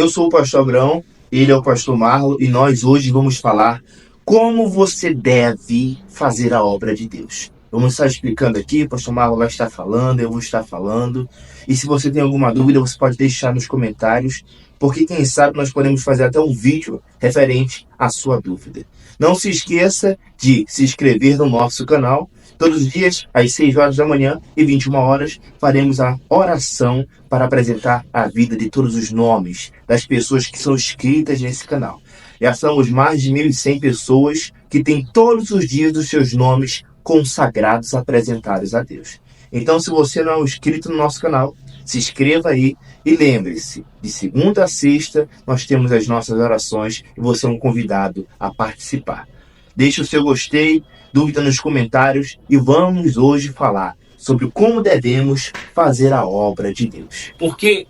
Eu sou o pastor Abraão, ele é o pastor Marlon e nós hoje vamos falar como você deve fazer a obra de Deus. Vamos estar explicando aqui, o pastor Marlon vai estar falando, eu vou estar falando. E se você tem alguma dúvida, você pode deixar nos comentários, porque quem sabe nós podemos fazer até um vídeo referente à sua dúvida. Não se esqueça de se inscrever no nosso canal. Todos os dias, às 6 horas da manhã e 21 horas, faremos a oração para apresentar a vida de todos os nomes das pessoas que são inscritas nesse canal. Já somos mais de 1.100 pessoas que têm todos os dias os seus nomes consagrados apresentados a Deus. Então, se você não é inscrito no nosso canal, se inscreva aí e lembre-se, de segunda a sexta nós temos as nossas orações e você é um convidado a participar. Deixe o seu gostei, dúvida nos comentários e vamos hoje falar sobre como devemos fazer a obra de Deus. Porque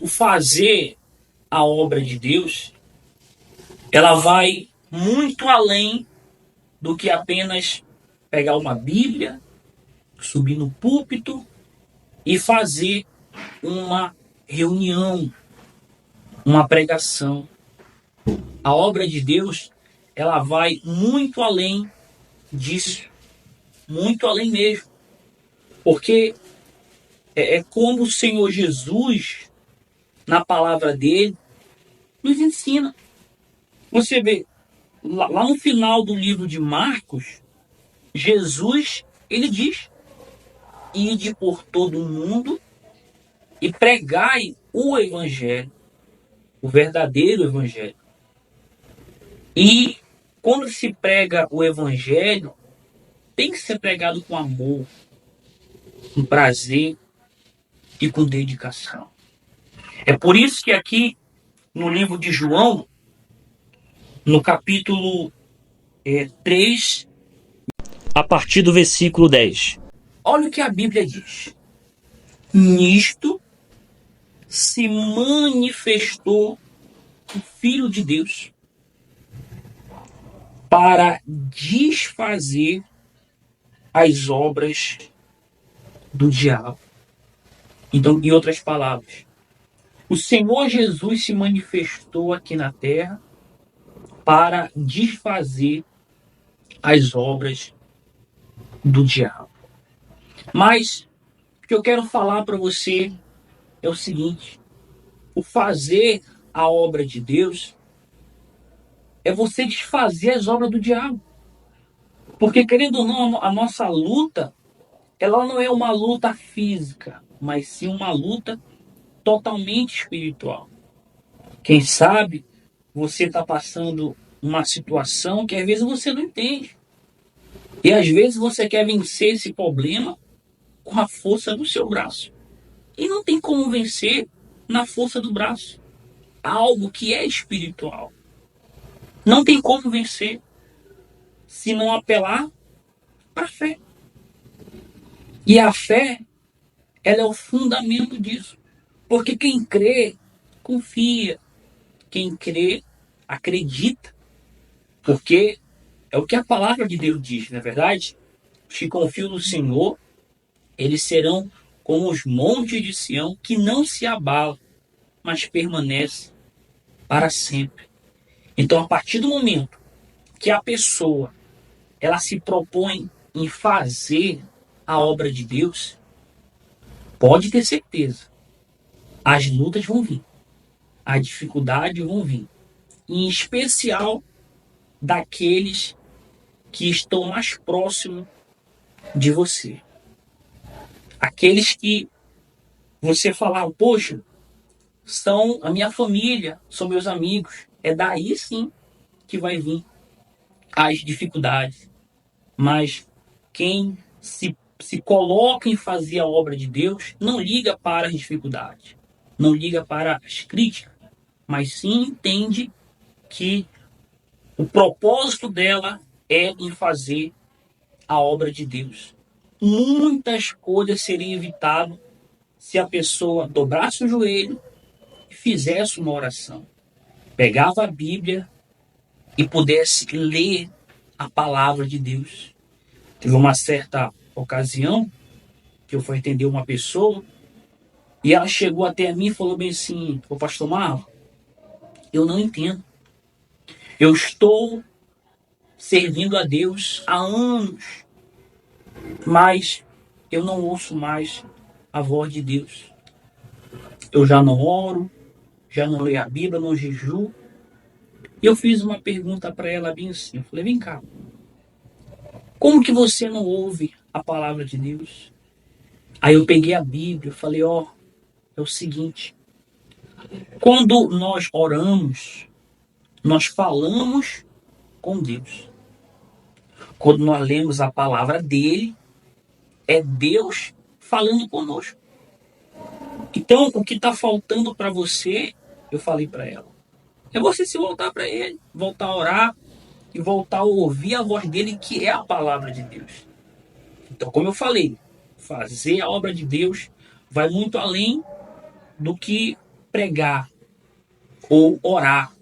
o fazer a obra de Deus, ela vai muito além do que apenas pegar uma Bíblia, subir no púlpito e fazer uma reunião, uma pregação. A obra de Deus, ela vai muito além disso, muito além mesmo. Porque é como o Senhor Jesus, na palavra dele, nos ensina. Você vê, lá no final do livro de Marcos, Jesus, ele diz: ide por todo o mundo e pregai o evangelho, o verdadeiro evangelho. E quando se prega o evangelho, tem que ser pregado com amor, com prazer e com dedicação. É por isso que aqui no livro de João, no capítulo 3, a partir do versículo 10, olha o que a Bíblia diz: nisto se manifestou o Filho de Deus para desfazer as obras do diabo. Então, em outras palavras, o Senhor Jesus se manifestou aqui na terra para desfazer as obras do diabo. Mas o que eu quero falar para você é o seguinte: o fazer a obra de Deus é você desfazer as obras do diabo. Porque, querendo ou não, a nossa luta, ela não é uma luta física, mas sim uma luta totalmente espiritual. Quem sabe você está passando uma situação que às vezes você não entende. E às vezes você quer vencer esse problema com a força do seu braço. E não tem como vencer na força do braço. Algo que é espiritual. Não tem como vencer se não apelar para a fé. E a fé, ela é o fundamento disso. Porque quem crê, confia. Quem crê, acredita. Porque é o que a palavra de Deus diz, não é verdade? Os que confiam no Senhor, eles serão como os montes de Sião, que não se abalam, mas permanecem para sempre. Então, a partir do momento que a pessoa ela se propõe em fazer a obra de Deus, pode ter certeza, as lutas vão vir, as dificuldades vão vir, em especial daqueles que estão mais próximos de você. Aqueles que você falar, poxa, são a minha família, são meus amigos. É daí sim que vai vir as dificuldades. Mas quem se coloca em fazer a obra de Deus não liga para as dificuldades, não liga para as críticas, mas sim entende que o propósito dela é em fazer a obra de Deus. Muitas coisas seriam evitadas se a pessoa dobrasse o joelho e fizesse uma oração. Pegava a Bíblia e pudesse ler a palavra de Deus. Teve uma certa ocasião que eu fui atender uma pessoa e ela chegou até mim e falou bem assim: ô pastor Marlon, Eu não entendo. Eu estou servindo a Deus há anos, mas eu não ouço mais a voz de Deus. Eu já não oro, já não leio a Bíblia, não jejuo. E eu fiz uma pergunta para ela bem assim. Eu falei, vem cá, como que você não ouve a palavra de Deus? Aí eu peguei a Bíblia e falei, ó, é o seguinte. Quando nós oramos, nós falamos com Deus. Quando nós lemos a palavra dele, é Deus falando conosco. Então, o que está faltando para você, eu falei para ela, é você se voltar para ele, voltar a orar e voltar a ouvir a voz dele, que é a palavra de Deus. Então, como eu falei, fazer a obra de Deus vai muito além do que pregar ou orar.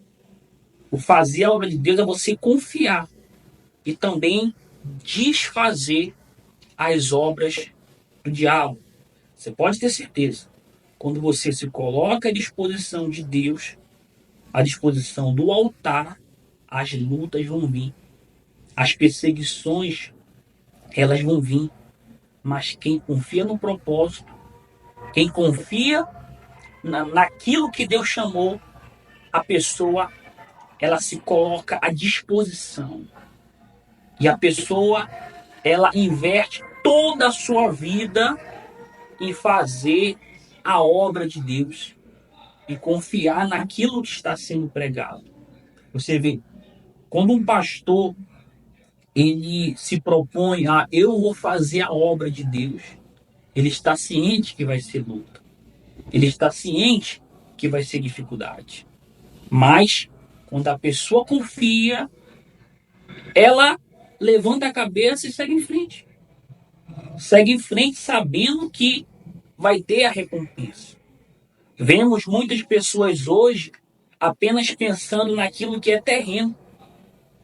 O fazer a obra de Deus é você confiar e também desfazer as obras do diabo. Você pode ter certeza, quando você se coloca à disposição de Deus, à disposição do altar, as lutas vão vir, as perseguições, elas vão vir. Mas quem confia no propósito, quem confia naquilo que Deus chamou, a pessoa, ela se coloca à disposição. E a pessoa, ela inverte toda a sua vida em fazer a obra de Deus e confiar naquilo que está sendo pregado. Você vê, quando um pastor ele se propõe a eu vou fazer a obra de Deus, ele está ciente que vai ser luta. Ele está ciente que vai ser dificuldade. Mas quando a pessoa confia, ela levanta a cabeça e segue em frente. Segue em frente sabendo que vai ter a recompensa. Vemos muitas pessoas hoje apenas pensando naquilo que é terreno,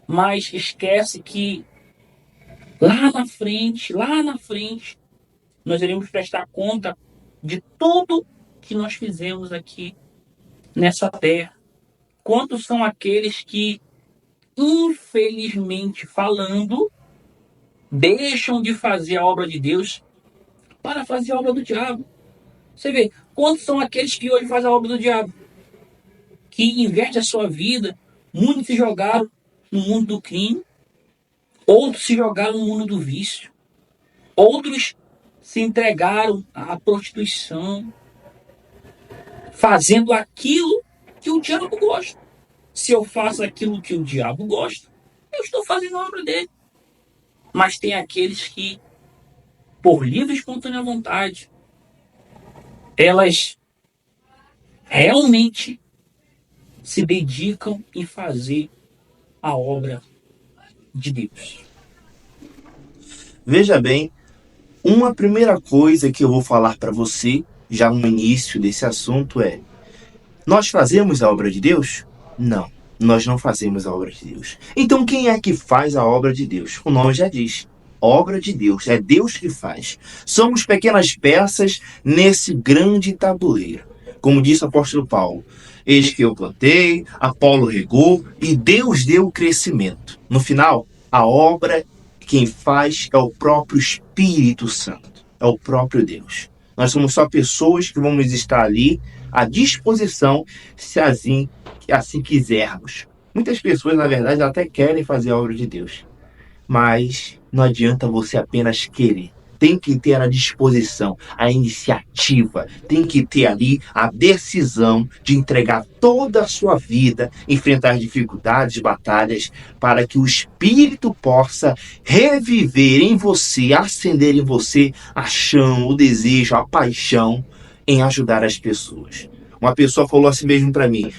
mas esquece que lá na frente, nós iremos prestar conta de tudo que nós fizemos aqui nessa terra. Quantos são aqueles que, infelizmente falando, deixam de fazer a obra de Deus para fazer a obra do diabo? Você vê, quantos são aqueles que hoje fazem a obra do diabo? Que inverte a sua vida, muitos se jogaram no mundo do crime, outros se jogaram no mundo do vício, outros se entregaram à prostituição, fazendo aquilo que o diabo gosta. Se eu faço aquilo que o diabo gosta, eu estou fazendo a obra dele. Mas tem aqueles que, por livre e espontânea vontade, elas realmente se dedicam em fazer a obra de Deus. Veja bem, uma primeira coisa que eu vou falar para você, já no início desse assunto, é: nós fazemos a obra de Deus? Não, nós não fazemos a obra de Deus. Então quem é que faz a obra de Deus? O nome já diz. Obra de Deus, é Deus que faz. Somos pequenas peças nesse grande tabuleiro. Como disse o apóstolo Paulo, eis que eu plantei, Apolo regou e Deus deu o crescimento. No final, a obra, quem faz é o próprio Espírito Santo, é o próprio Deus. Nós somos só pessoas que vamos estar ali à disposição, se assim quisermos. Muitas pessoas, na verdade, até querem fazer a obra de Deus, mas não adianta você apenas querer. Tem que ter a disposição, a iniciativa, tem que ter ali a decisão de entregar toda a sua vida, enfrentar dificuldades, batalhas, para que o Espírito possa reviver em você, acender em você a chama, o desejo, a paixão em ajudar as pessoas. Uma pessoa falou assim mesmo para mim: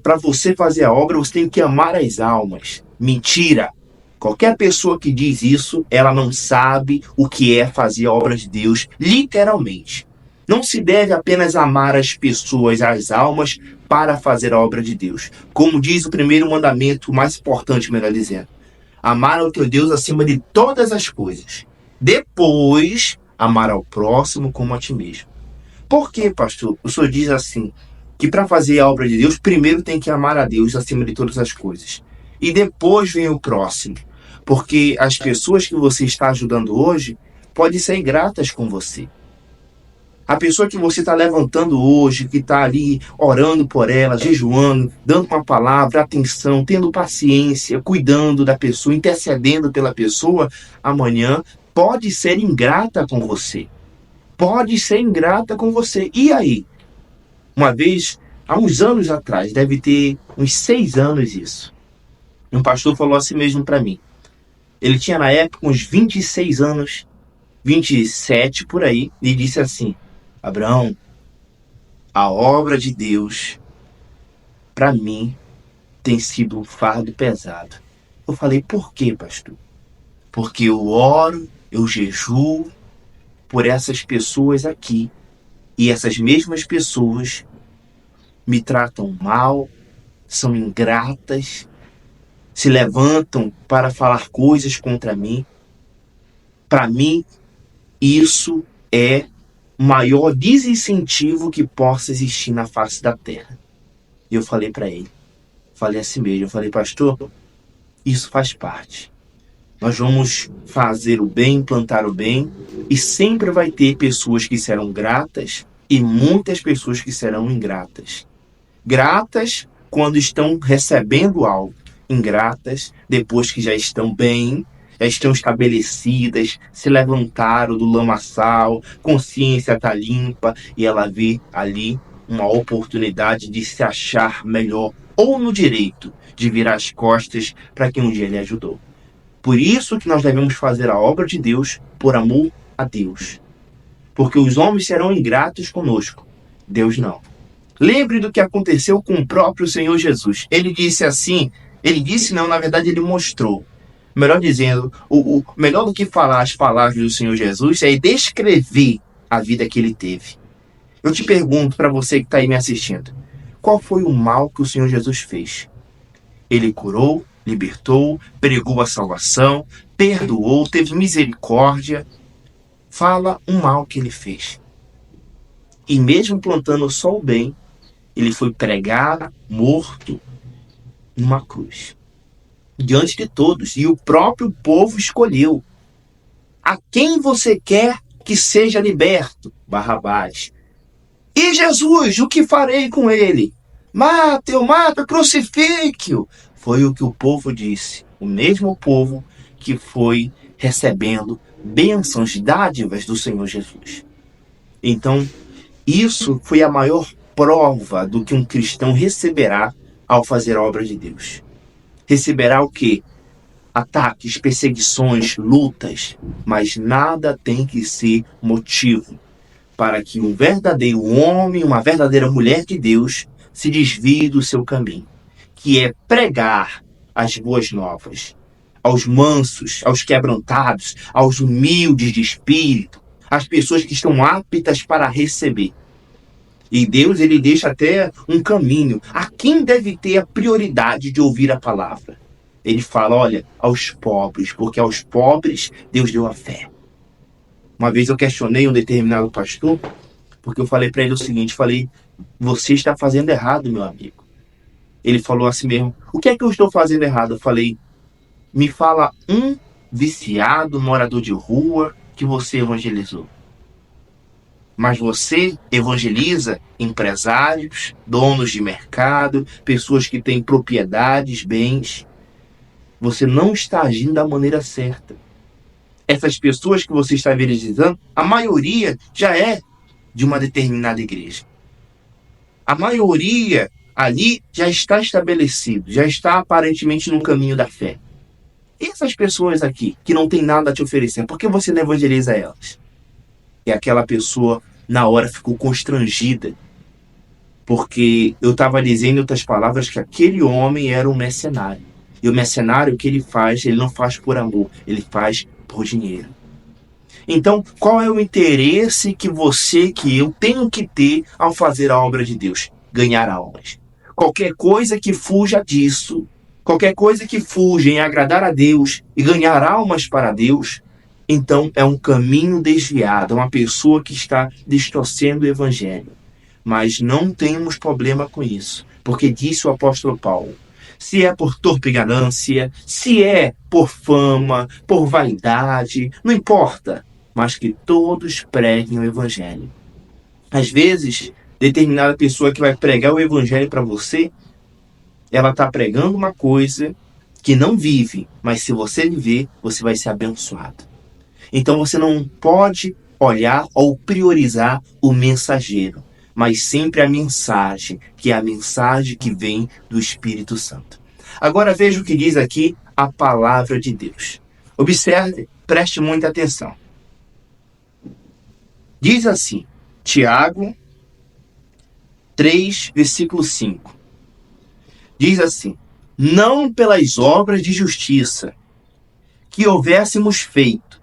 para você fazer a obra, você tem que amar as almas. Mentira! Qualquer pessoa que diz isso, ela não sabe o que é fazer a obra de Deus, literalmente. Não se deve apenas amar as pessoas, as almas, para fazer a obra de Deus. Como diz o primeiro mandamento, o mais importante, melhor dizendo: amar ao teu Deus acima de todas as coisas. Depois, amar ao próximo como a ti mesmo. Por quê, pastor? O senhor diz assim: que para fazer a obra de Deus, primeiro tem que amar a Deus acima de todas as coisas. E depois vem o próximo. Porque as pessoas que você está ajudando hoje podem ser ingratas com você. A pessoa que você está levantando hoje, que está ali orando por ela, jejuando, dando uma palavra, atenção, tendo paciência, cuidando da pessoa, intercedendo pela pessoa, amanhã pode ser ingrata com você. Pode ser ingrata com você. E aí? Uma vez, há uns anos atrás, deve ter uns 6 anos isso, um pastor falou assim mesmo para mim. Ele tinha na época uns 26 anos, 27 por aí, e disse assim: Abraão, a obra de Deus, para mim, tem sido um fardo pesado. Eu falei: por quê, pastor? Porque eu oro, eu jejuo por essas pessoas aqui, e essas mesmas pessoas me tratam mal, são ingratas, se levantam para falar coisas contra mim. Para mim, isso é o maior desincentivo que possa existir na face da terra. E eu falei para ele, falei assim mesmo, eu falei: pastor, isso faz parte. Nós vamos fazer o bem, plantar o bem, e sempre vai ter pessoas que serão gratas e muitas pessoas que serão ingratas. Gratas quando estão recebendo algo, ingratas depois que já estão bem, já estão estabelecidas, se levantaram do lamaçal, consciência está limpa e ela vê ali uma oportunidade de se achar melhor ou no direito de virar as costas para quem um dia lhe ajudou. Por isso que nós devemos fazer a obra de Deus por amor a Deus. Porque os homens serão ingratos conosco, Deus não. Lembre do que aconteceu com o próprio Senhor Jesus. Ele disse assim, na verdade ele mostrou. Melhor dizendo, melhor do que falar as palavras do Senhor Jesus é descrever a vida que ele teve. Eu te pergunto, para você que está aí me assistindo, qual foi o mal que o Senhor Jesus fez? Ele curou, libertou, pregou a salvação, perdoou, teve misericórdia. Fala o mal que ele fez. E mesmo plantando só o bem, ele foi pregado, morto, numa cruz. Diante de todos. E o próprio povo escolheu. A quem você quer que seja liberto? Barrabás. E Jesus, o que farei com ele? Mata, crucifique-o. Foi o que o povo disse. O mesmo povo que foi recebendo bênçãos, dádivas do Senhor Jesus. Então, isso foi a maior prova do que um cristão receberá ao fazer a obra de Deus. Receberá o quê? Ataques, perseguições, lutas, mas nada tem que ser motivo para que um verdadeiro homem, uma verdadeira mulher de Deus se desvie do seu caminho, que é pregar as boas novas aos mansos, aos quebrantados, aos humildes de espírito, às pessoas que estão aptas para receber. E Deus, ele deixa até um caminho. A quem deve ter a prioridade de ouvir a palavra? Ele fala, olha, aos pobres, porque aos pobres Deus deu a fé. Uma vez eu questionei um determinado pastor, porque eu falei para ele o seguinte, falei, você está fazendo errado, meu amigo. Ele falou assim mesmo, o que é que eu estou fazendo errado? Eu falei, me fala um viciado, morador de rua, que você evangelizou. Mas você evangeliza empresários, donos de mercado, pessoas que têm propriedades, bens. Você não está agindo da maneira certa. Essas pessoas que você está evangelizando, a maioria já é de uma determinada igreja. A maioria ali já está estabelecido, já está aparentemente no caminho da fé. E essas pessoas aqui, que não tem nada a te oferecer, por que você não evangeliza elas? E aquela pessoa, na hora, ficou constrangida. Porque eu estava dizendo, em outras palavras, que aquele homem era um mercenário. E o mercenário, o que ele faz? Ele não faz por amor, ele faz por dinheiro. Então, qual é o interesse que você, que eu tenho que ter ao fazer a obra de Deus? Ganhar almas. Qualquer coisa que fuja disso, qualquer coisa que fuja em agradar a Deus e ganhar almas para Deus, então é um caminho desviado, é uma pessoa que está distorcendo o evangelho. Mas não temos problema com isso, porque disse o apóstolo Paulo: se é por torpe ganância, se é por fama, por vaidade, não importa, mas que todos preguem o evangelho. Às vezes, determinada pessoa que vai pregar o evangelho para você, ela está pregando uma coisa que não vive, mas se você viver, você vai ser abençoado. Então você não pode olhar ou priorizar o mensageiro, mas sempre a mensagem, que é a mensagem que vem do Espírito Santo. Agora veja o que diz aqui a palavra de Deus. Observe, preste muita atenção. Diz assim, Tiago 3, versículo 5. Diz assim: não pelas obras de justiça que houvéssemos feito,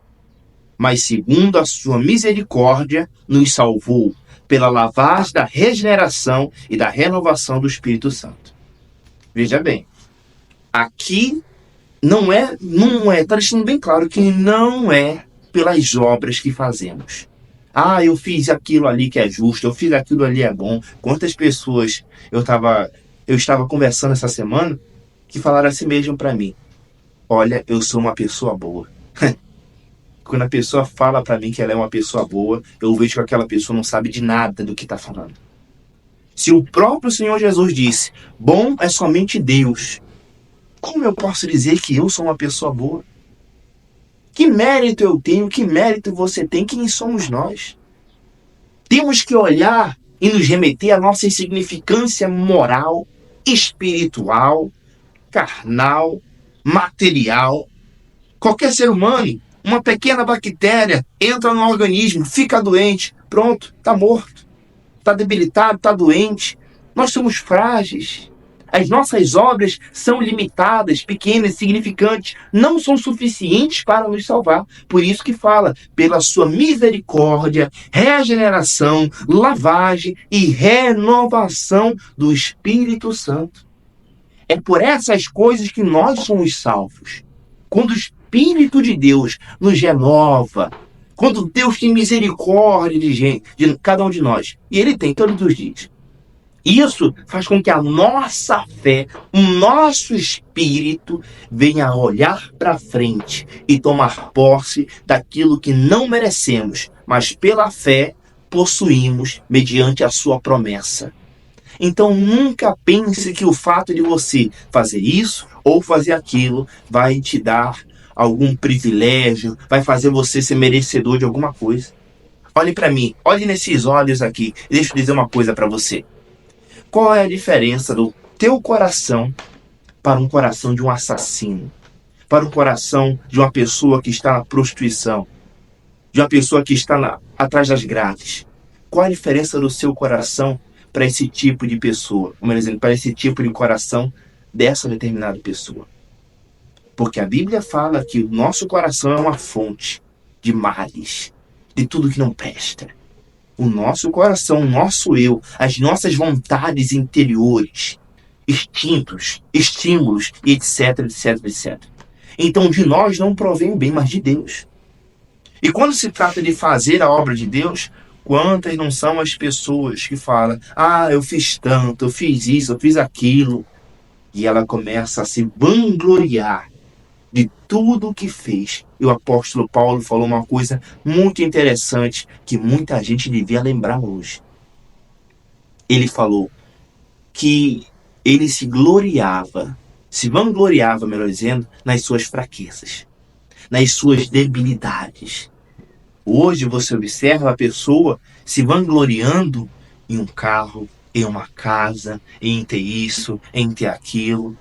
mas segundo a sua misericórdia nos salvou pela lavagem da regeneração e da renovação do Espírito Santo. Veja bem, aqui está deixando bem claro que não é pelas obras que fazemos. Ah, eu fiz aquilo ali que é justo, eu fiz aquilo ali é bom. Quantas pessoas eu estava conversando essa semana que falaram assim mesmo para mim: olha, eu sou uma pessoa boa. Quando a pessoa fala para mim que ela é uma pessoa boa, eu vejo que aquela pessoa não sabe de nada do que está falando. Se o próprio Senhor Jesus disse: bom é somente Deus, como eu posso dizer que eu sou uma pessoa boa? Que mérito eu tenho? Que mérito você tem? Quem somos nós? Temos que olhar e nos remeter à nossa insignificância moral, espiritual, carnal, material. Qualquer ser humano, uma pequena bactéria entra no organismo, fica doente, pronto, está morto, está debilitado, está doente. Nós somos frágeis. As nossas obras são limitadas, pequenas, insignificantes, não são suficientes para nos salvar. Por isso que fala, pela sua misericórdia, regeneração, lavagem e renovação do Espírito Santo. É por essas coisas que nós somos salvos. Quando o Espírito de Deus nos renova, quando Deus tem misericórdia de cada um de nós, e Ele tem todos os dias. Isso faz com que a nossa fé, o nosso espírito, venha a olhar para frente e tomar posse daquilo que não merecemos, mas pela fé possuímos mediante a sua promessa. Então nunca pense que o fato de você fazer isso ou fazer aquilo vai te dar algum privilégio, vai fazer você ser merecedor de alguma coisa. Olhe para mim, olhe nesses olhos aqui, deixa eu dizer uma coisa para você. Qual é a diferença do teu coração para um coração de um assassino? Para um coração de uma pessoa que está na prostituição? De uma pessoa que está atrás das grades? Qual a diferença do seu coração para esse tipo de pessoa? Ou melhor dizendo, para esse tipo de coração dessa determinada pessoa? Porque a Bíblia fala que o nosso coração é uma fonte de males, de tudo que não presta. O nosso coração, o nosso eu, as nossas vontades interiores, instintos, estímulos, etc, etc, etc. Então de nós não provém o bem, mas de Deus. E quando se trata de fazer a obra de Deus, quantas não são as pessoas que falam: ah, eu fiz tanto, eu fiz isso, eu fiz aquilo. E ela começa a se vangloriar de tudo o que fez. E o apóstolo Paulo falou uma coisa muito interessante que muita gente devia lembrar hoje. Ele falou que ele se vangloriava, melhor dizendo, nas suas fraquezas, nas suas debilidades. Hoje você observa a pessoa se vangloriando em um carro, em uma casa, em ter isso, em ter aquilo.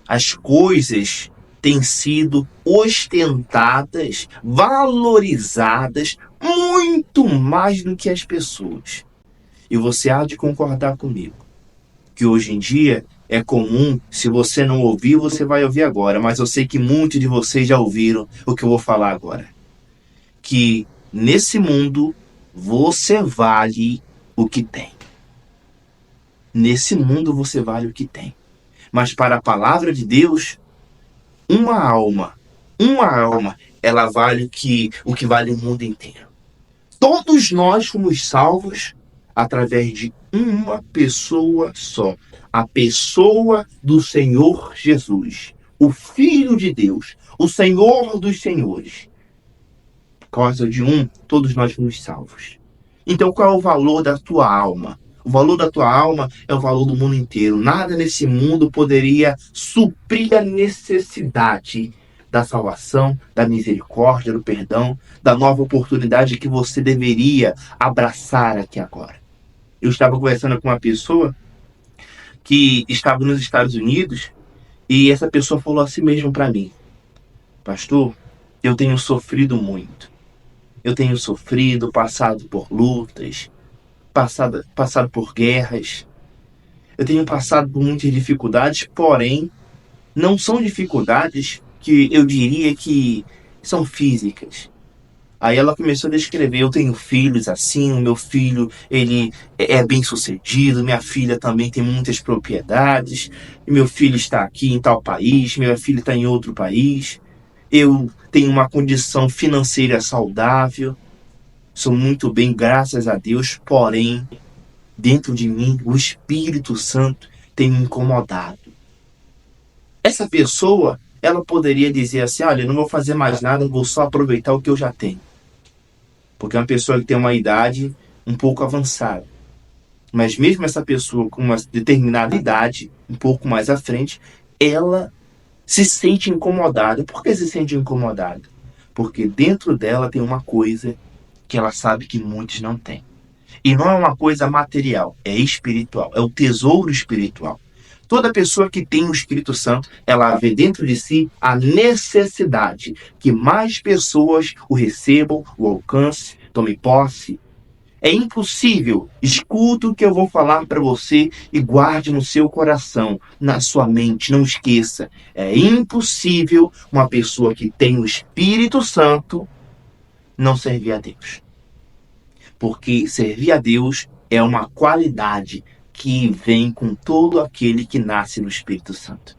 As coisas têm sido ostentadas, valorizadas muito mais do que as pessoas. E você há de concordar comigo que hoje em dia é comum, se você não ouviu, você vai ouvir agora, mas eu sei que muitos de vocês já ouviram o que eu vou falar agora. Que nesse mundo você vale o que tem. Nesse mundo você vale o que tem. Mas para a palavra de Deus, uma alma, ela vale o que vale o mundo inteiro. Todos nós fomos salvos através de uma pessoa só, a pessoa do Senhor Jesus, o Filho de Deus, o Senhor dos Senhores. Por causa de um, todos nós fomos salvos. Então, qual é o valor da tua alma? O valor da tua alma é o valor do mundo inteiro. Nada nesse mundo poderia suprir a necessidade da salvação, da misericórdia, do perdão, da nova oportunidade que você deveria abraçar aqui agora. Eu estava conversando com uma pessoa que estava nos Estados Unidos e essa pessoa falou assim mesmo para mim: Pastor, eu tenho sofrido muito. Eu tenho sofrido, passado por lutas, passado por guerras. Eu tenho passado por muitas dificuldades, porém, não são dificuldades que eu diria que são físicas. Aí ela começou a descrever: eu tenho filhos assim, o meu filho ele é bem sucedido, minha filha também tem muitas propriedades, meu filho está aqui em tal país, minha filha está em outro país, eu tenho uma condição financeira saudável, sou muito bem, graças a Deus, porém, dentro de mim, o Espírito Santo tem me incomodado. Essa pessoa, ela poderia dizer assim: olha, eu não vou fazer mais nada, eu vou só aproveitar o que eu já tenho. Porque é uma pessoa que tem uma idade um pouco avançada. Mas mesmo essa pessoa com uma determinada idade, um pouco mais à frente, ela se sente incomodada. Por que se sente incomodada? Porque dentro dela tem uma coisa que ela sabe que muitos não têm. E não é uma coisa material, é espiritual, é o tesouro espiritual. Toda pessoa que tem o Espírito Santo, ela vê dentro de si a necessidade que mais pessoas o recebam, o alcance, tomem posse. É impossível, escuta o que eu vou falar para você e guarde no seu coração, na sua mente, não esqueça. É impossível uma pessoa que tem o Espírito Santo não servir a Deus. Porque servir a Deus é uma qualidade que vem com todo aquele que nasce no Espírito Santo.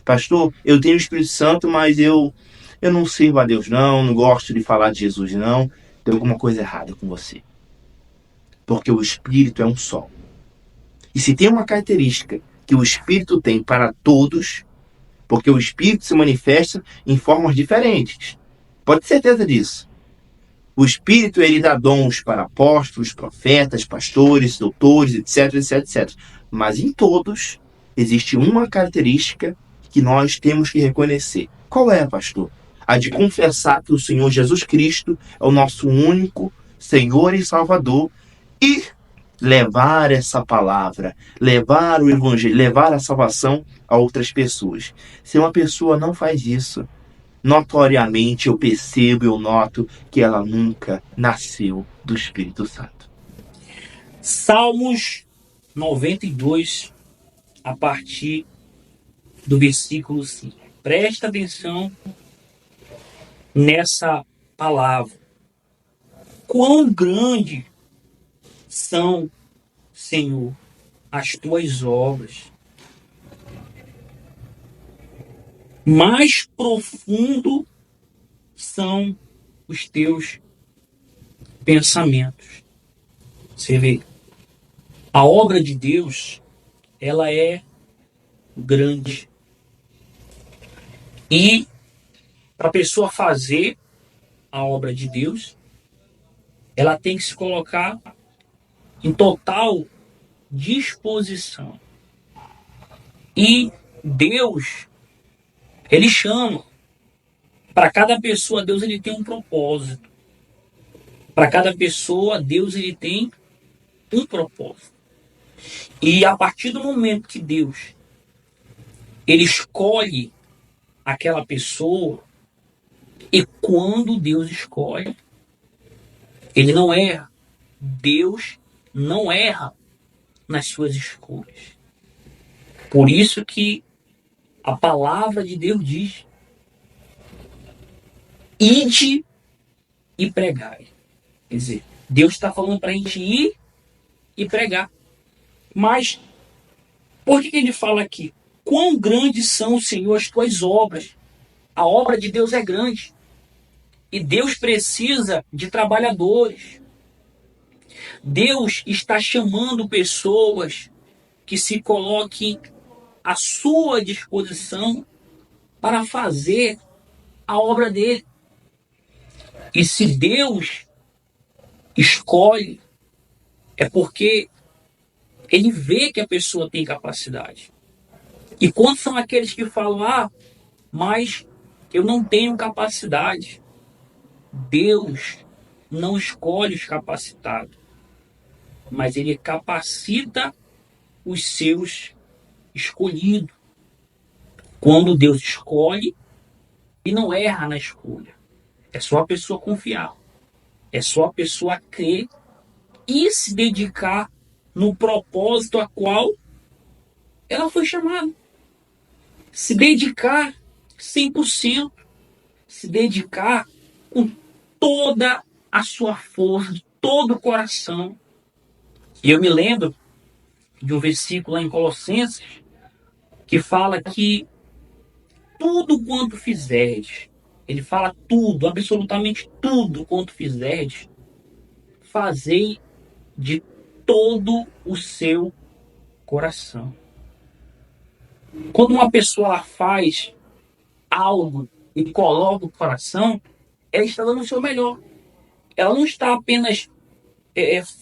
Pastor, eu tenho o Espírito Santo, mas eu não sirvo a Deus não gosto de falar de Jesus não. Tem alguma coisa errada com você. Porque o Espírito é um só. E se tem uma característica que o Espírito tem para todos, porque o Espírito se manifesta em formas diferentes. Pode ter certeza disso. O Espírito, ele dá dons para apóstolos, profetas, pastores, doutores, etc, etc, etc. Mas em todos existe uma característica que nós temos que reconhecer. Qual é, pastor? A de confessar que o Senhor Jesus Cristo é o nosso único Senhor e Salvador e levar essa palavra, levar o Evangelho, levar a salvação a outras pessoas. Se uma pessoa não faz isso, notoriamente eu percebo, eu noto que ela nunca nasceu do Espírito Santo. Salmos 92, a partir do versículo 5. Presta atenção nessa palavra. Quão grande são, Senhor, as tuas obras. Mais profundo são os teus pensamentos. Você vê, a obra de Deus, ela é grande. E para a pessoa fazer a obra de Deus, ela tem que se colocar em total disposição. E Deus, ele chama. Para cada pessoa, Deus ele tem um propósito. Para cada pessoa, Deus ele tem um propósito. E a partir do momento que Deus ele escolhe aquela pessoa, e quando Deus escolhe, ele não erra. Deus não erra nas suas escolhas. Por isso que a palavra de Deus diz: ide e pregai. Quer dizer, Deus está falando para a gente ir e pregar. Mas, por que ele fala aqui? Quão grandes são, Senhor, as tuas obras? A obra de Deus é grande. E Deus precisa de trabalhadores. Deus está chamando pessoas que se coloquem à sua disposição para fazer a obra dele. E se Deus escolhe, é porque ele vê que a pessoa tem capacidade. E quantos são aqueles que falam, mas eu não tenho capacidade? Deus não escolhe os capacitados, mas ele capacita os seus escolhidos. Quando Deus escolhe, e não erra na escolha. É só a pessoa confiar. É só a pessoa crer e se dedicar no propósito a qual ela foi chamada. Se dedicar 100%. Se dedicar com toda a sua força, de todo o coração. E eu me lembro de um versículo lá em Colossenses que fala que tudo quanto fizerdes, ele fala tudo, absolutamente tudo quanto fizerdes, fazei de todo o seu coração. Quando uma pessoa faz algo e coloca o coração, ela está dando o seu melhor. Ela não está apenas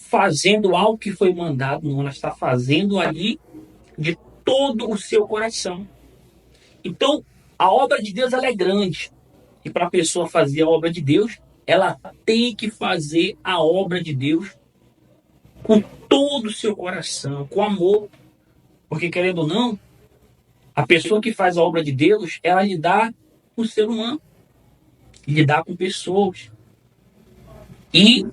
fazendo algo que foi mandado, não, ela está fazendo ali de todo o seu coração. Então, a obra de Deus ela é grande. E para a pessoa fazer a obra de Deus, ela tem que fazer a obra de Deus com todo o seu coração, com amor. Porque, querendo ou não, a pessoa que faz a obra de Deus, ela lidar com o ser humano, lidar com pessoas. E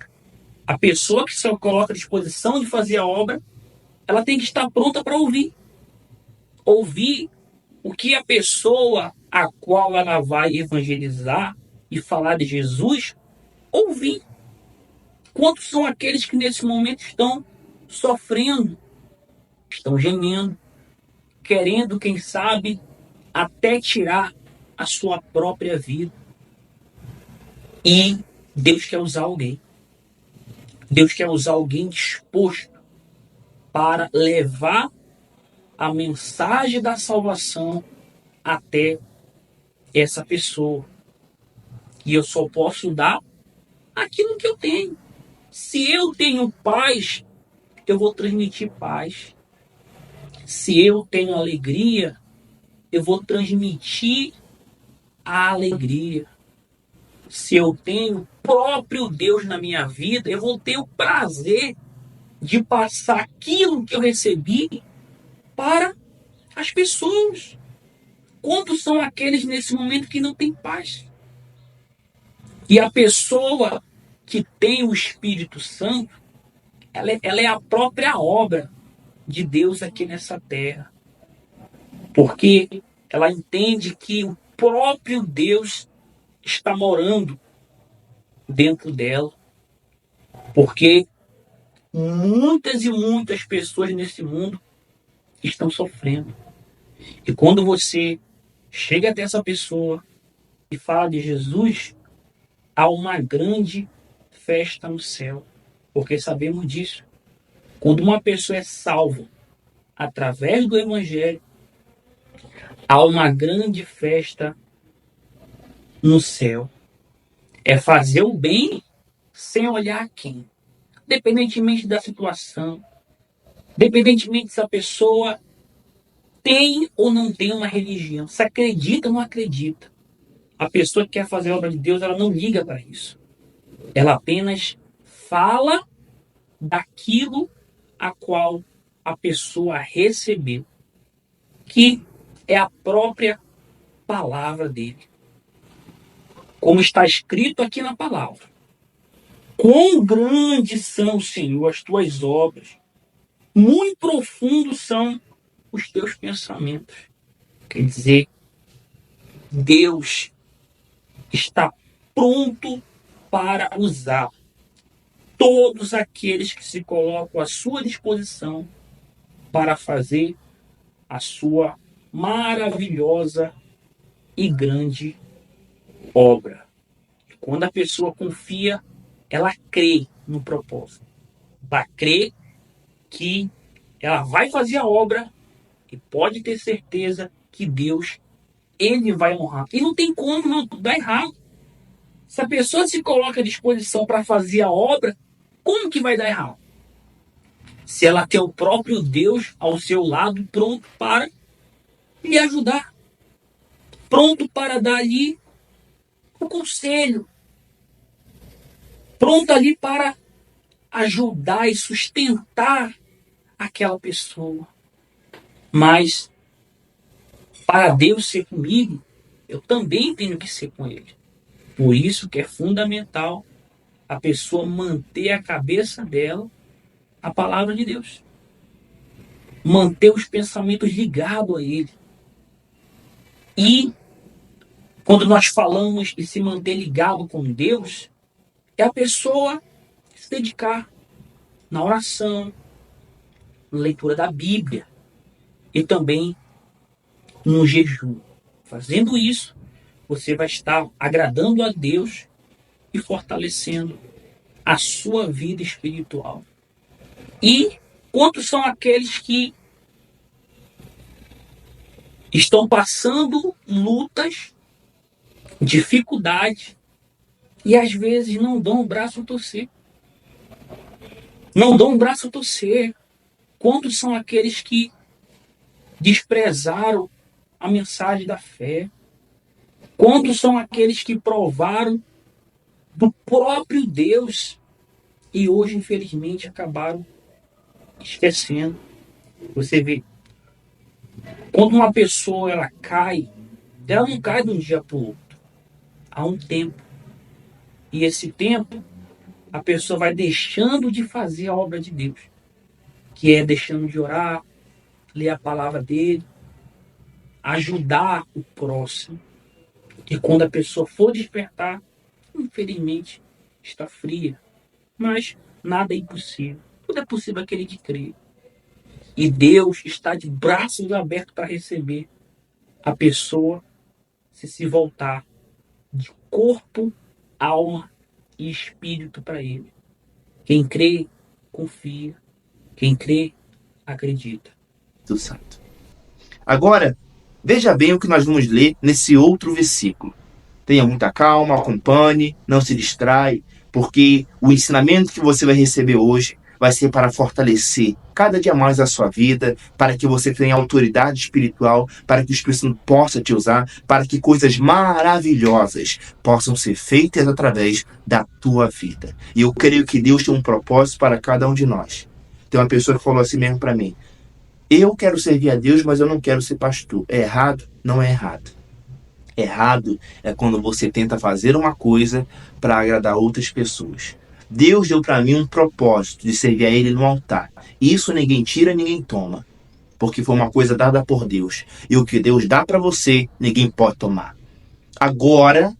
a pessoa que se coloca à disposição de fazer a obra, ela tem que estar pronta para ouvir. Ouvir o que a pessoa a qual ela vai evangelizar e falar de Jesus, ouvir. Quantos são aqueles que nesse momento estão sofrendo, estão gemendo, querendo, quem sabe, até tirar a sua própria vida. E Deus quer usar alguém. Deus quer usar alguém disposto para levar a mensagem da salvação até essa pessoa. E eu só posso dar aquilo que eu tenho. Se eu tenho paz, eu vou transmitir paz. Se eu tenho alegria, eu vou transmitir a alegria. Se eu tenho o próprio Deus na minha vida, eu vou ter o prazer de passar aquilo que eu recebi para as pessoas. Quantos são aqueles nesse momento que não têm paz? E a pessoa que tem o Espírito Santo, ela é a própria obra de Deus aqui nessa terra. Porque ela entende que o próprio Deus está morando dentro dela. Porque muitas e muitas pessoas nesse mundo estão sofrendo. E quando você chega até essa pessoa e fala de Jesus, há uma grande festa no céu. Porque sabemos disso. Quando uma pessoa é salva através do Evangelho, há uma grande festa no céu. É fazer o bem sem olhar a quem. Independentemente da situação, independentemente se a pessoa tem ou não tem uma religião, se acredita ou não acredita. A pessoa que quer fazer a obra de Deus, ela não liga para isso. Ela apenas fala daquilo a qual a pessoa recebeu, que é a própria palavra dele. Como está escrito aqui na palavra. Quão grandes são, Senhor, as tuas obras. Muito profundos são os teus pensamentos. Quer dizer, Deus está pronto para usar todos aqueles que se colocam à sua disposição para fazer a sua maravilhosa e grande obra. Quando a pessoa confia, ela crê no propósito. Ela crê que ela vai fazer a obra e pode ter certeza que Deus, ele vai honrar. E não tem como não dar errado. Se a pessoa se coloca à disposição para fazer a obra, como que vai dar errado? Se ela tem o próprio Deus ao seu lado, pronto para lhe ajudar, pronto para dar ali o conselho, pronto ali para ajudar e sustentar aquela pessoa. Mas para Deus ser comigo, eu também tenho que ser com Ele. Por isso que é fundamental a pessoa manter a cabeça dela a palavra de Deus. Manter os pensamentos ligados a Ele. E quando nós falamos de se manter ligado com Deus, é a pessoa se dedicar na oração, na leitura da Bíblia e também no jejum. Fazendo isso, você vai estar agradando a Deus e fortalecendo a sua vida espiritual. E quantos são aqueles que estão passando lutas, dificuldades e às vezes não dão o braço a torcer? Não dão o braço a torcer. Quantos são aqueles que desprezaram a mensagem da fé? Quantos são aqueles que provaram do próprio Deus e hoje, infelizmente, acabaram esquecendo? Você vê, quando uma pessoa ela não cai de um dia para o outro. Há um tempo. E esse tempo, a pessoa vai deixando de fazer a obra de Deus, que é deixando de orar, ler a palavra dele, ajudar o próximo. E quando a pessoa for despertar, infelizmente, está fria. Mas nada é impossível. Tudo é possível aquele que crê. E Deus está de braços abertos para receber a pessoa se voltar de corpo, alma e espírito para Ele. Quem crê, confia. Quem crê, acredita. Do santo. Agora, veja bem o que nós vamos ler nesse outro versículo. Tenha muita calma, acompanhe, não se distrai, porque o ensinamento que você vai receber hoje vai ser para fortalecer cada dia mais a sua vida, para que você tenha autoridade espiritual, para que o Espírito Santo possa te usar, para que coisas maravilhosas possam ser feitas através da tua vida. E eu creio que Deus tem um propósito para cada um de nós. Tem uma pessoa que falou assim mesmo para mim: eu quero servir a Deus, mas eu não quero ser pastor. É errado? Não é errado. Errado é quando você tenta fazer uma coisa para agradar outras pessoas. Deus deu para mim um propósito de servir a Ele no altar. Isso ninguém tira, ninguém toma. Porque foi uma coisa dada por Deus. E o que Deus dá para você, ninguém pode tomar. Agora,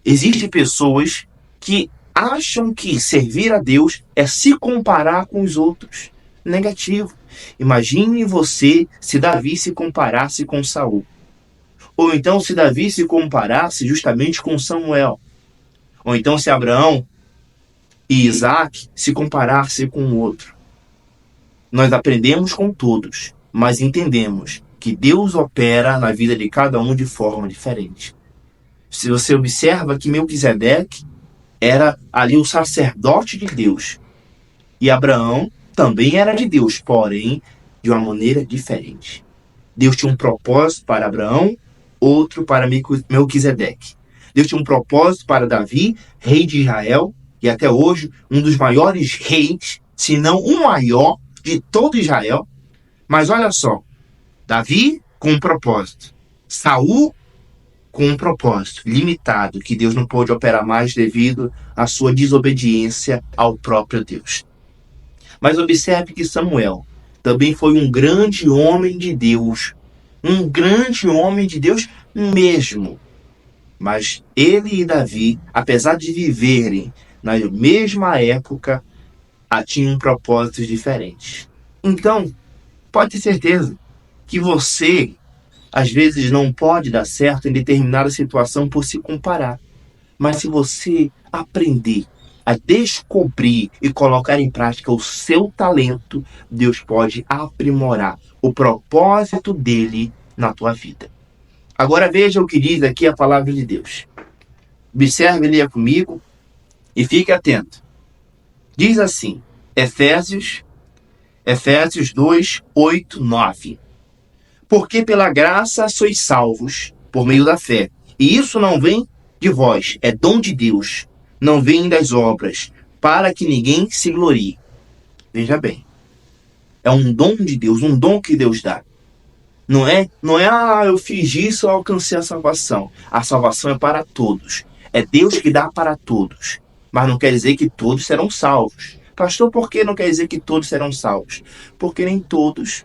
existem pessoas que acham que servir a Deus é se comparar com os outros. Negativo. Imagine você se Davi se comparasse com Saul. Ou então se Davi se comparasse justamente com Samuel. Ou então se Abraão e Isaac se comparassem com o outro. Nós aprendemos com todos, mas entendemos que Deus opera na vida de cada um de forma diferente. Se você observa que Melquisedeque era ali o sacerdote de Deus. E Abraão também era de Deus, porém de uma maneira diferente. Deus tinha um propósito para Abraão, outro para Melquisedeque. Deus tinha um propósito para Davi, rei de Israel, e até hoje um dos maiores reis, se não o maior de todo Israel. Mas olha só, Davi com um propósito, Saul com um propósito limitado, que Deus não pôde operar mais devido à sua desobediência ao próprio Deus. Mas observe que Samuel também foi um grande homem de Deus. Um grande homem de Deus mesmo. Mas ele e Davi, apesar de viverem na mesma época, tinham propósitos diferentes. Então, pode ter certeza que você, às vezes, não pode dar certo em determinada situação por se comparar. Mas se você aprender a descobrir e colocar em prática o seu talento, Deus pode aprimorar o propósito dele na tua vida. Agora veja o que diz aqui a palavra de Deus. Observe, leia comigo e fique atento. Diz assim, Efésios 2, 8, 9. Porque pela graça sois salvos, por meio da fé. E isso não vem de vós, é dom de Deus. Não vem das obras, para que ninguém se glorie. Veja bem, é um dom de Deus, um dom que Deus dá. Não é, eu fiz isso, eu alcancei a salvação. A salvação é para todos. É Deus que dá para todos. Mas não quer dizer que todos serão salvos. Pastor, por que não quer dizer que todos serão salvos? Porque nem todos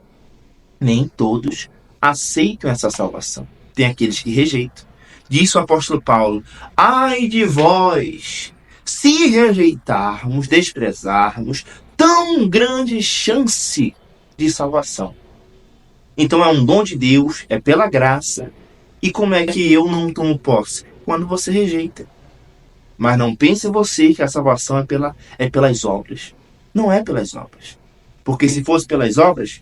aceitam essa salvação. Tem aqueles que rejeitam. Diz o apóstolo Paulo, ai de vós, se rejeitarmos, desprezarmos tão grande chance de salvação. Então é um dom de Deus, é pela graça. E como é que eu não tomo posse? Quando você rejeita. Mas não pense você que a salvação é pelas obras. Não é pelas obras. Porque se fosse pelas obras,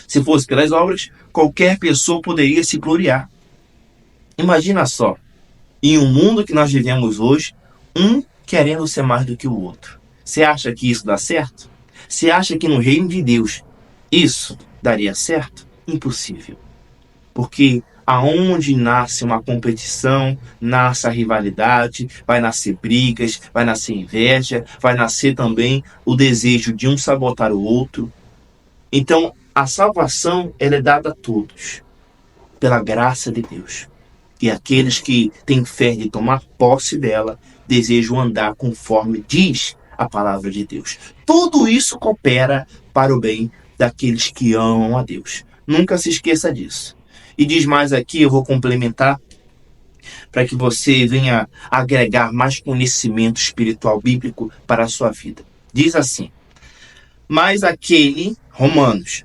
se fosse pelas obras, qualquer pessoa poderia se gloriar. Imagina só, em um mundo que nós vivemos hoje, um querendo ser mais do que o outro. Você acha que isso dá certo? Você acha que no reino de Deus isso daria certo? Impossível. Porque aonde nasce uma competição, nasce a rivalidade, vai nascer brigas, vai nascer inveja, vai nascer também o desejo de um sabotar o outro. Então, a salvação ela é dada a todos, pela graça de Deus. E aqueles que têm fé de tomar posse dela, desejam andar conforme diz a palavra de Deus. Tudo isso coopera para o bem daqueles que amam a Deus. Nunca se esqueça disso. E diz mais aqui, eu vou complementar, para que você venha agregar mais conhecimento espiritual bíblico para a sua vida. Diz assim, mas aquele, Romanos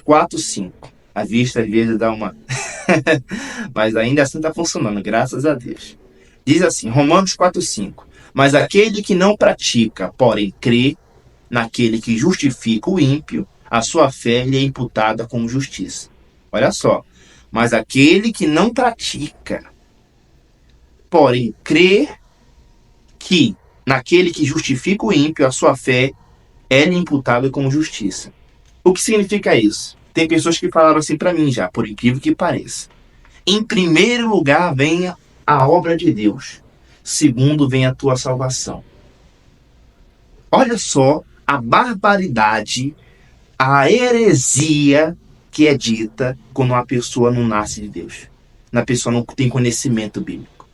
4, 5. A vista às vezes dá uma... mas ainda assim está funcionando, graças a Deus. Diz assim, Romanos 4, 5. Mas aquele que não pratica, porém crê naquele que justifica o ímpio, a sua fé lhe é imputada como justiça. Olha só. Mas aquele que não pratica, porém crê que naquele que justifica o ímpio, a sua fé é lhe imputada como justiça. O que significa isso? Tem pessoas que falaram assim para mim já, por incrível que pareça. Em primeiro lugar vem a obra de Deus. Segundo vem a tua salvação. Olha só a barbaridade, a heresia que é dita quando uma pessoa não nasce de Deus. A pessoa não tem conhecimento bíblico.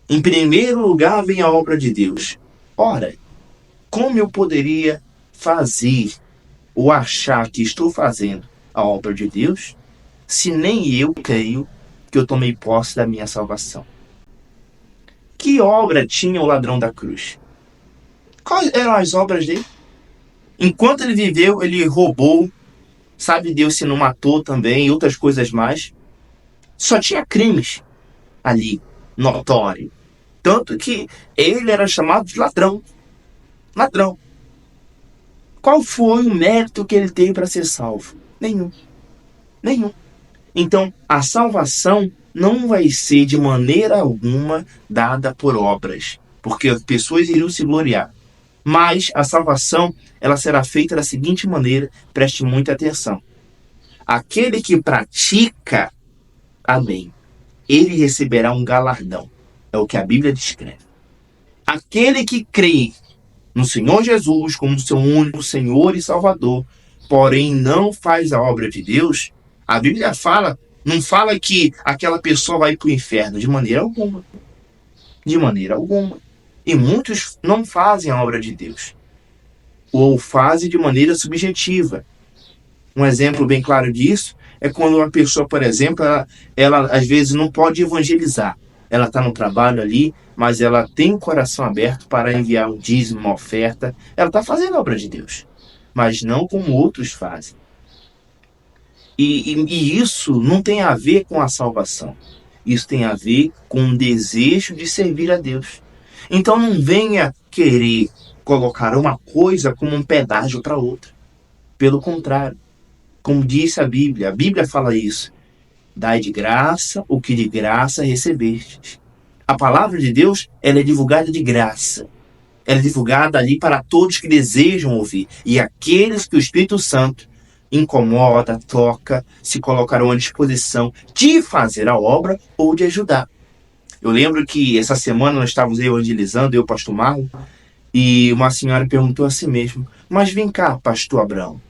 Em primeiro lugar vem a obra de Deus. Ora, como eu poderia fazer ou achar que estou fazendo a obra de Deus se nem eu creio que eu tomei posse da minha salvação? Que obra tinha o ladrão da cruz? Quais eram as obras dele? Enquanto ele viveu, ele roubou, sabe Deus se não matou também, e outras coisas mais. Só tinha crimes ali, notório. Tanto que ele era chamado de ladrão. Ladrão. Qual foi o mérito que ele teve para ser salvo? Nenhum. Então, a salvação não vai ser de maneira alguma dada por obras, porque as pessoas iriam se gloriar. Mas a salvação, ela será feita da seguinte maneira, preste muita atenção. Aquele que pratica, amém, ele receberá um galardão. É o que a Bíblia descreve. Aquele que crê no Senhor Jesus como seu único Senhor e Salvador, porém não faz a obra de Deus, a Bíblia não fala que aquela pessoa vai para o inferno de maneira alguma. De maneira alguma. E muitos não fazem a obra de Deus. Ou fazem de maneira subjetiva. Um exemplo bem claro disso é quando uma pessoa, por exemplo, ela às vezes não pode evangelizar. Ela está no trabalho ali, mas ela tem o coração aberto para enviar um dízimo, uma oferta. Ela está fazendo a obra de Deus, mas não como outros fazem. E isso não tem a ver com a salvação. Isso tem a ver com o desejo de servir a Deus. Então não venha querer colocar uma coisa como um pedágio para outra. Pelo contrário, como disse a Bíblia fala isso. Dai de graça o que de graça recebestes. A palavra de Deus, ela é divulgada de graça. Ela é divulgada ali para todos que desejam ouvir. E aqueles que o Espírito Santo incomoda, toca, se colocarão à disposição de fazer a obra ou de ajudar. Eu lembro que essa semana nós estávamos evangelizando, eu e o pastor Marlon, e uma senhora perguntou a si mesma: mas vem cá, pastor Abraão,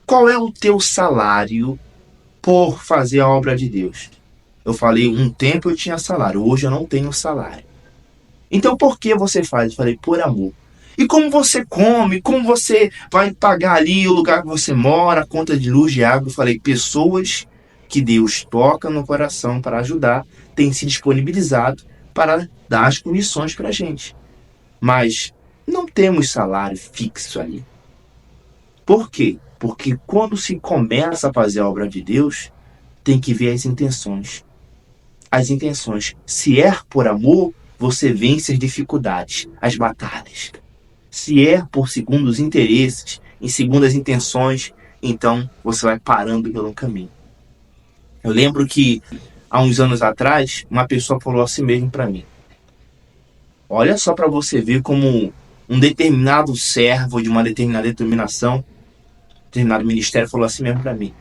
qual é o teu salário por fazer a obra de Deus? Eu falei, um tempo eu tinha salário, hoje eu não tenho salário. Então por que você faz? Eu falei, por amor. E como você come, como você vai pagar ali o lugar que você mora, a conta de luz, de água? Eu falei, pessoas que Deus toca no coração para ajudar, têm se disponibilizado para dar as condições para a gente. Mas não temos salário fixo ali. Por quê? Porque quando se começa a fazer a obra de Deus, tem que ver as intenções. As intenções. Se é por amor, você vence as dificuldades, as batalhas. Se é por segundos interesses, em segundas intenções, então você vai parando pelo caminho. Eu lembro que há uns anos atrás, uma pessoa falou assim mesmo para mim: olha só para você ver como um determinado servo de uma determinada determinação, determinado ministério, falou assim mesmo para mim: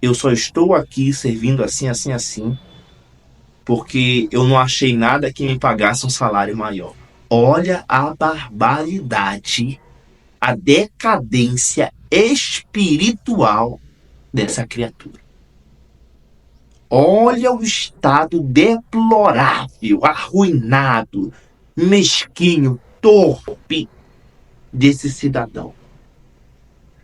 eu só estou aqui servindo assim, assim, assim, porque eu não achei nada que me pagasse um salário maior. Olha a barbaridade, a decadência espiritual dessa criatura. Olha o estado deplorável, arruinado, mesquinho, torpe desse cidadão.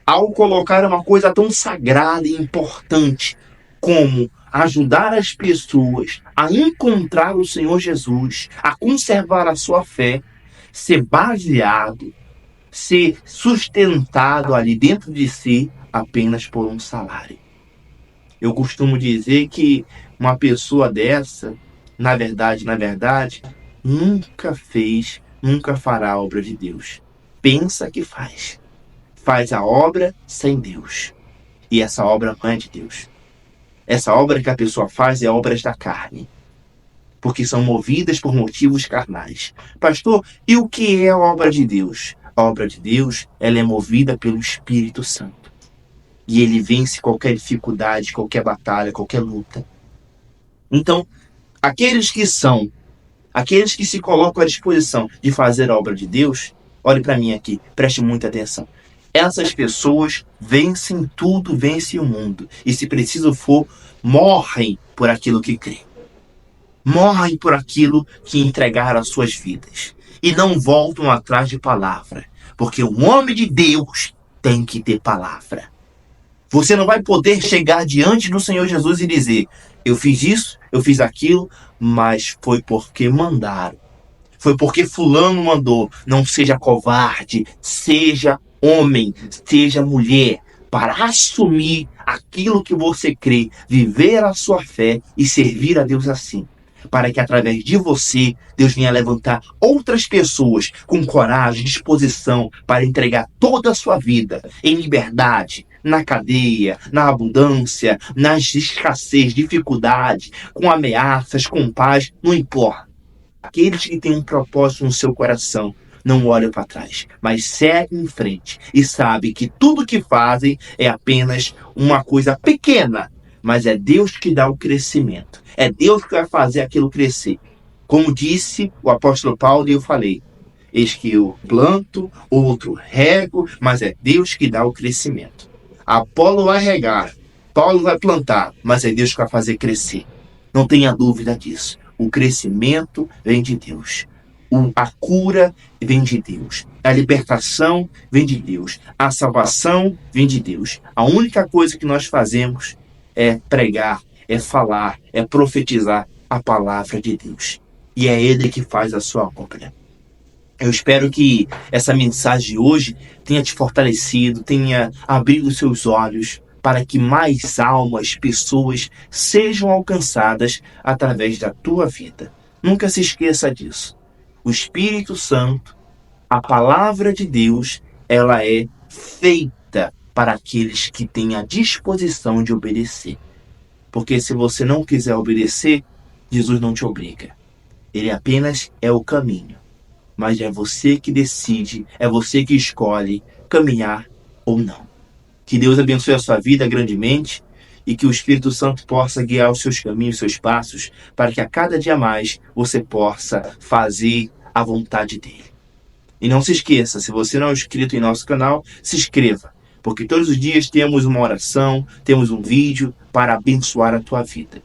Ao colocar uma coisa tão sagrada e importante como ajudar as pessoas a encontrar o Senhor Jesus, a conservar a sua fé, ser baseado, ser sustentado ali dentro de si apenas por um salário. Eu costumo dizer que uma pessoa dessa, na verdade, nunca fez, nunca fará a obra de Deus. Pensa que faz. Faz a obra sem Deus. E essa obra não é de Deus. Essa obra que a pessoa faz é obras da carne, porque são movidas por motivos carnais. Pastor, e o que é a obra de Deus? A obra de Deus, ela é movida pelo Espírito Santo. E ele vence qualquer dificuldade, qualquer batalha, qualquer luta. Então, aqueles que se colocam à disposição de fazer a obra de Deus, olhe para mim aqui, preste muita atenção. Essas pessoas vencem tudo, vencem o mundo. E se preciso for, morrem por aquilo que creem. Morrem por aquilo que entregaram as suas vidas. E não voltam atrás de palavra. Porque o homem de Deus tem que ter palavra. Você não vai poder chegar diante do Senhor Jesus e dizer: eu fiz isso, eu fiz aquilo, mas foi porque mandaram. Foi porque fulano mandou. Não seja covarde, seja homem, seja mulher, para assumir aquilo que você crê, viver a sua fé e servir a Deus assim. Para que através de você, Deus venha levantar outras pessoas com coragem, disposição para entregar toda a sua vida em liberdade, na cadeia, na abundância, nas escassez, dificuldades, com ameaças, com paz, não importa. Aqueles que têm um propósito no seu coração não olham para trás, mas seguem em frente e sabem que tudo que fazem é apenas uma coisa pequena, mas é Deus que dá o crescimento. É Deus que vai fazer aquilo crescer. Como disse o apóstolo Paulo, e eu falei: eis que eu planto, outro rego, mas é Deus que dá o crescimento. Apolo vai regar, Paulo vai plantar, mas é Deus que vai fazer crescer. Não tenha dúvida disso. O crescimento vem de Deus. A cura vem de Deus. A libertação vem de Deus. A salvação vem de Deus. A única coisa que nós fazemos é pregar, é falar, é profetizar a palavra de Deus. E é Ele que faz a sua obra. Eu espero que essa mensagem de hoje tenha te fortalecido, tenha abrido os seus olhos para que mais almas, pessoas sejam alcançadas através da tua vida. Nunca se esqueça disso. O Espírito Santo, a palavra de Deus, ela é feita para aqueles que têm a disposição de obedecer. Porque se você não quiser obedecer, Jesus não te obriga. Ele apenas é o caminho. Mas é você que decide, é você que escolhe caminhar ou não. Que Deus abençoe a sua vida grandemente e que o Espírito Santo possa guiar os seus caminhos, os seus passos, para que a cada dia mais você possa fazer a vontade dele. E não se esqueça, se você não é inscrito em nosso canal, se inscreva, porque todos os dias temos uma oração, temos um vídeo para abençoar a tua vida.